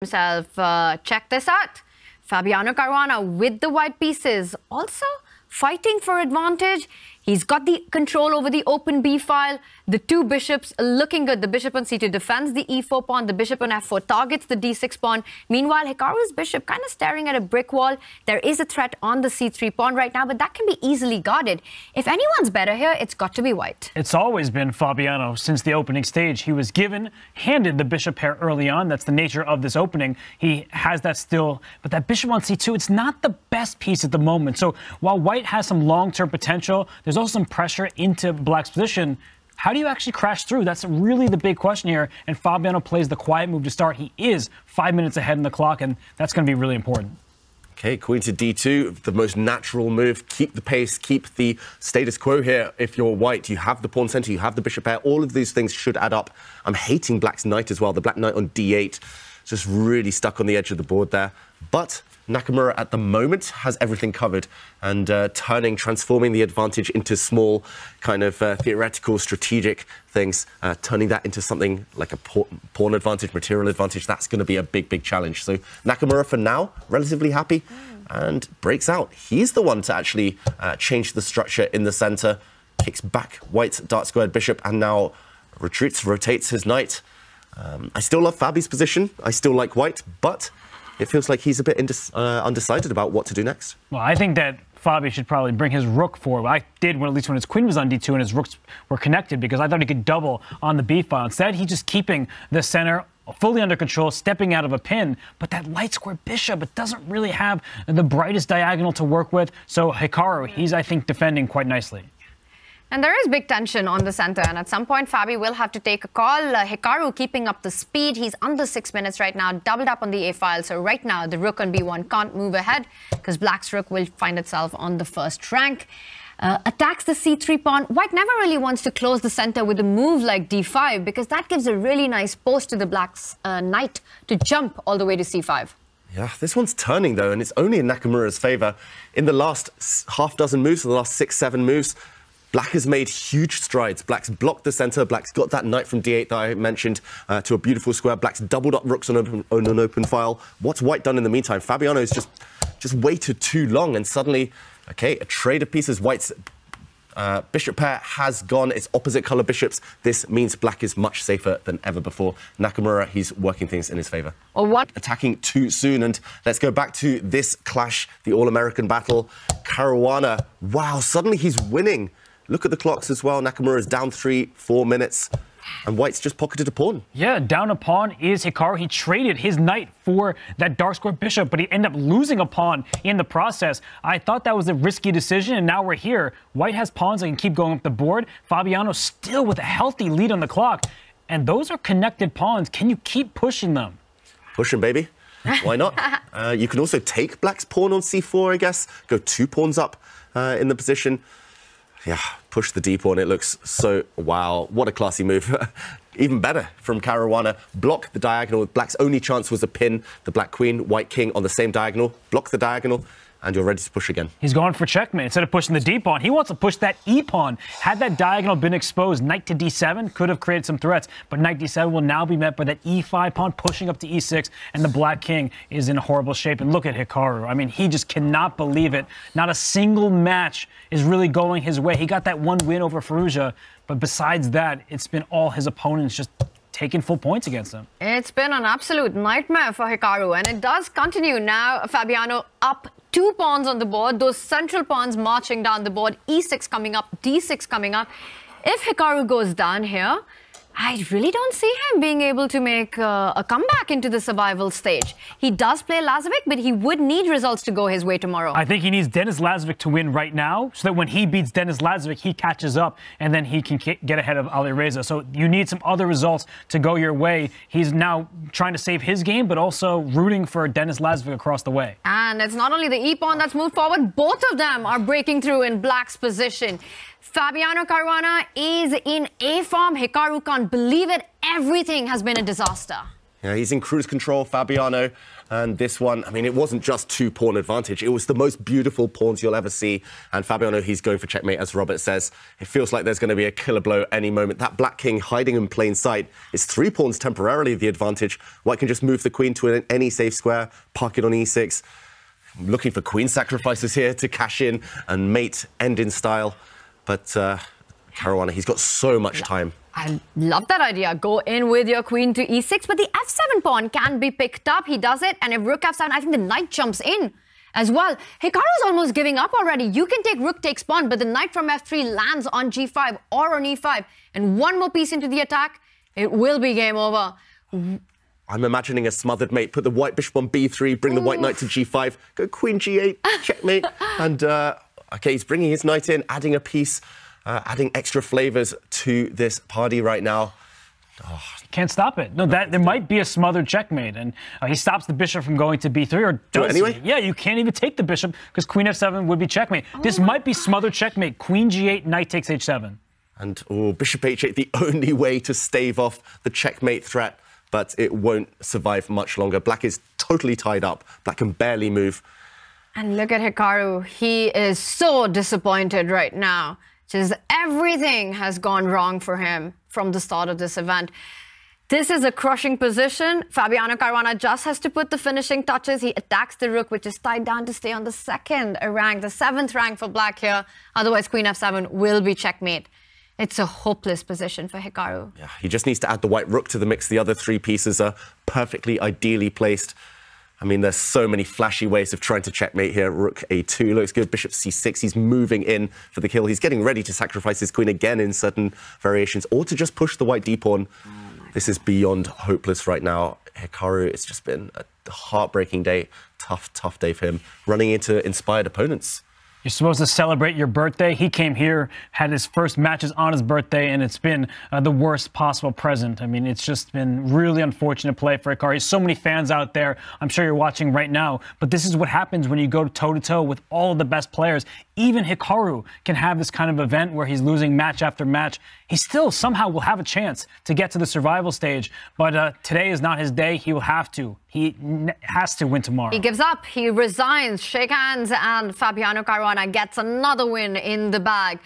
himself. Check this out. Fabiano Caruana with the white pieces, also fighting for advantage. He's got the control over the open B file. The two bishops looking good. The bishop on C2 defends the E4 pawn. The bishop on F4 targets the D6 pawn. Meanwhile, Hikaru's bishop kind of staring at a brick wall. There is a threat on the C3 pawn right now, but that can be easily guarded. If anyone's better here, it's got to be white. It's always been Fabiano since the opening stage. He was handed the bishop pair early on. That's the nature of this opening. He has that still, but that bishop on C2, it's not the best piece at the moment. So while white has some long-term potential, there's also some pressure into black's position. How do you actually crash through? That's really the big question here. And Fabiano plays the quiet move to start. He is 5 minutes ahead in the clock, and that's going to be really important. Okay, queen to d2, the most natural move. Keep the pace, keep the status quo here. If you're white, you have the pawn center, you have the bishop pair. All of these things should add up. I'm hating black's knight as well. The black knight on d8, just really stuck on the edge of the board there. But Nakamura at the moment has everything covered and transforming the advantage into small kind of theoretical, strategic things, turning that into something like a pawn advantage, material advantage. That's going to be a big, big challenge. So Nakamura, for now, relatively happy and breaks out. He's the one to actually change the structure in the center, kicks back white's dark-squared bishop and now retreats, rotates his knight. I still love Fabi's position. I still like white, but it feels like he's a bit undecided about what to do next. Well, I think that Fabi should probably bring his rook forward. I did, at least when his queen was on d2 and his rooks were connected, because I thought he could double on the b file. Instead, he's just keeping the center fully under control, stepping out of a pin. But that light square bishop, it doesn't really have the brightest diagonal to work with. So Hikaru, he's, I think, defending quite nicely. And there is big tension on the center, and at some point, Fabi will have to take a call. Hikaru keeping up the speed. He's under 6 minutes right now, doubled up on the A file. So right now, the rook on B1 can't move ahead because black's rook will find itself on the first rank. Attacks the C3 pawn. White never really wants to close the center with a move like D5 because that gives a really nice post to the black's knight to jump all the way to C5. Yeah, this one's turning, though, and it's only in Nakamura's favor. In the last half dozen moves, in the last 6-7 moves, black has made huge strides. Black's blocked the center. Black's got that knight from d8 that I mentioned to a beautiful square. Black's doubled up rooks on an open file. What's white done in the meantime? Fabiano's just waited too long, and suddenly, okay, a trade of pieces. White's bishop pair has gone. It's opposite color bishops. This means black is much safer than ever before. Nakamura, he's working things in his favor. Or what? Attacking too soon, and let's go back to this clash, the All-American battle. Caruana, wow, suddenly he's winning. Look at the clocks as well. Nakamura's down 3-4 minutes. And white's just pocketed a pawn. Yeah, down a pawn is Hikaru. He traded his knight for that dark square bishop, but he ended up losing a pawn in the process. I thought that was a risky decision, and now we're here. White has pawns that can keep going up the board. Fabiano still with a healthy lead on the clock. And those are connected pawns. Can you keep pushing them? Push him, baby. Why not? You can also take black's pawn on c4, I guess. Go 2 pawns up in the position. Yeah, push the d-pawn. It looks so, wow, what a classy move. Even better from Caruana. Block the diagonal. Black's only chance was a pin. The black queen, white king on the same diagonal. Block the diagonal, and you're ready to push again. He's going for checkmate. Instead of pushing the d-pawn, he wants to push that e-pawn. Had that diagonal been exposed, knight to d7 could have created some threats, but knight d7 will now be met by that e5 pawn pushing up to e6, and the black king is in horrible shape. And look at Hikaru. I mean, he just cannot believe it. Not a single match is really going his way. He got that one win over Firouzja, but besides that, it's been all his opponents just taking full points against him. It's been an absolute nightmare for Hikaru, and it does continue now. Fabiano up 2 pawns on the board, those central pawns marching down the board, e6 coming up, d6 coming up. If Hikaru goes down here, I really don't see him being able to make a comeback into the survival stage. He does play Lazovic, but he would need results to go his way tomorrow. I think he needs Denis Lazovic to win right now, so that when he beats Denis Lazovic, he catches up, and then he can get ahead of Alireza. So you need some other results to go your way. He's now trying to save his game, but also rooting for Denis Lazovic across the way. And it's not only the e-pawn that's moved forward, both of them are breaking through in black's position. Fabiano Caruana is in A form. Hikaru can't believe it. Everything has been a disaster. Yeah, he's in cruise control, Fabiano. And this one, I mean, it wasn't just 2-pawn advantage. It was the most beautiful pawns you'll ever see. And Fabiano, he's going for checkmate, as Robert says. It feels like there's going to be a killer blow any moment. That black king hiding in plain sight is 3 pawns temporarily the advantage. White can just move the queen to any safe square, park it on e6. Looking for queen sacrifices here to cash in and mate end in style. But Caruana, he's got so much time. I love that idea. Go in with your queen to e6, but the f7 pawn can be picked up. He does it, and if rook f7, I think the knight jumps in as well. Hikaru's almost giving up already. You can take rook takes pawn, but the knight from f3 lands on g5 or on e5, and one more piece into the attack, it will be game over. I'm imagining a smothered mate. Put the white bishop on b3, bring the white knight to g5, go queen g8, checkmate, and okay, he's bringing his knight in, adding a piece. Adding extra flavors to this party right now. Oh. Can't stop it. No, there might be a smothered checkmate, and he stops the bishop from going to b3, or do it anyway? Yeah, you can't even take the bishop because queen f7 would be checkmate. This might be smothered checkmate. Queen g8, knight takes h7. And bishop h8, the only way to stave off the checkmate threat, but it won't survive much longer. Black is totally tied up. Black can barely move. And look at Hikaru. He is so disappointed right now. Just everything has gone wrong for him from the start of this event. This is a crushing position. Fabiano Caruana just has to put the finishing touches. He attacks the rook, which is tied down to stay on the second rank, the 7th rank for black here. Otherwise, queen f7 will be checkmate. It's a hopeless position for Hikaru. Yeah, he just needs to add the white rook to the mix. The other 3 pieces are perfectly ideally placed. I mean, there's so many flashy ways of trying to checkmate here. Rook a2 looks good. Bishop c6. He's moving in for the kill. He's getting ready to sacrifice his queen again in certain variations, or to just push the white d-pawn. This is beyond hopeless right now. Hikaru, it's just been a heartbreaking day. Tough day for him. Running into inspired opponents. You're supposed to celebrate your birthday. He came here, had his first matches on his birthday, and it's been the worst possible present. I mean, it's just been really unfortunate play for Hikaru. So many fans out there, I'm sure you're watching right now, but this is what happens when you go toe-to-toe with all of the best players. Even Hikaru can have this kind of event where he's losing match after match. He still somehow will have a chance to get to the survival stage, but today is not his day. He will have to. He has to win tomorrow. He gives up. He resigns. Shake hands, and Fabiano Caruana gets another win in the bag.